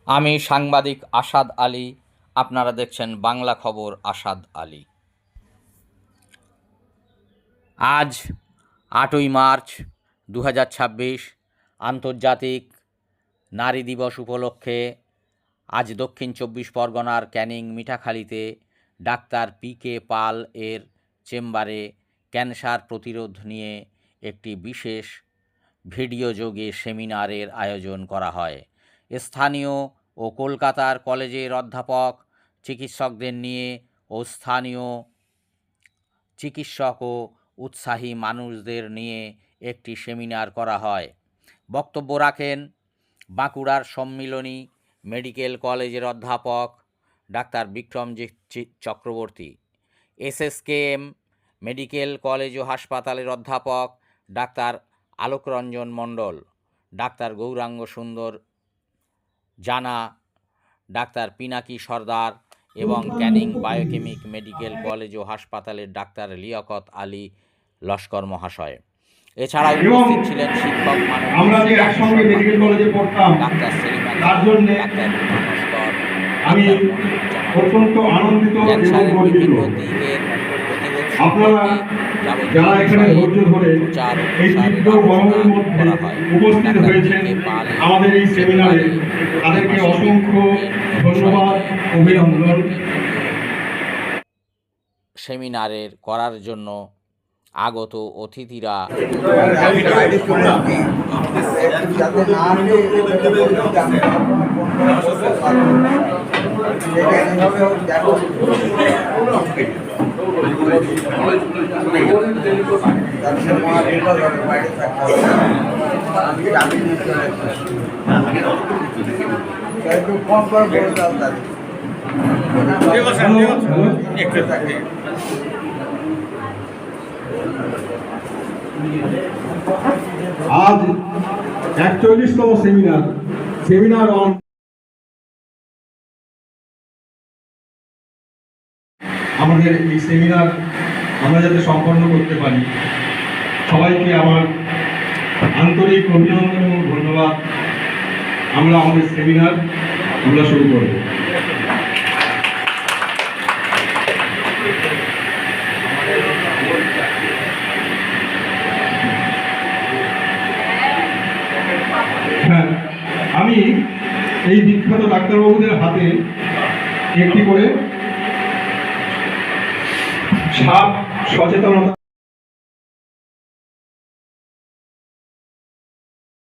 আমি সাংবাদিক আসাদ আলী। আপনারা দেখছেন বাংলা খবর আসাদ আলী। আজ 8ই মার্চ 2026 আন্তর্জাতিক নারী দিবস উপলক্ষে আজ দক্ষিণ চব্বিশ পরগনার ক্যানিং মিঠাখালীতে ডাক্তার PK পাল এর চেম্বারে ক্যান্সার প্রতিরোধ নিয়ে একটি বিশেষ ভিডিওযোগে সেমিনারের আয়োজন করা হয়। স্থানীয় ও কলকাতার কলেজের অধ্যাপক, চিকিৎসকদের নিয়ে ও স্থানীয় চিকিৎসক ও উৎসাহী মানুষদের নিয়ে একটি সেমিনার করা হয়। বক্তব্য রাখেন বাঁকুড়ার সম্মিলনী মেডিকেল কলেজের অধ্যাপক ডাক্তার Bikramjit Chakraborty, SSKM medical college ও হাসপাতালের অধ্যাপক ডাক্তার আলোকরঞ্জন মণ্ডল, ডাক্তার গৌরাঙ্গ সুন্দর জানা, ডাক্তার পিনাকি সর্দার এবং ক্যানিং বায়োকেমিক মেডিকেল কলেজ ও হাসপাতালের ডাক্তার লিয়াকত আলী লস্কর মহাশয়। এছাড়া উপস্থিত ছিলেন শিক্ষক ডাক্তার সেলিম, ডাক্তার নস্কর, আমি অত্যন্ত আনন্দিত এবং গর্বিত আপনারা যারা এখানে ধৈর্য ধরে এই তীব্র গরমের মধ্যে উপস্থিত হয়েছেন আমাদের এই সেমিনারে, তাদেরকে অসংখ্য ধন্যবাদ, অভিনন্দন। সেমিনারের করার জন্য আগত অতিথিরা আজ 41তম সেমিনার অন আমাদের এই সেমিনার আমরা যাতে সম্পন্ন করতে পারি, সবাইকে আমার আন্তরিক অভিনন্দন এবং ধন্যবাদ। আমরা আমাদের সেমিনার শুরু করব। হ্যাঁ, আমি এই বিখ্যাত ডাক্তারবাবুদের হাতে একটি করে সাপ সচেতনতা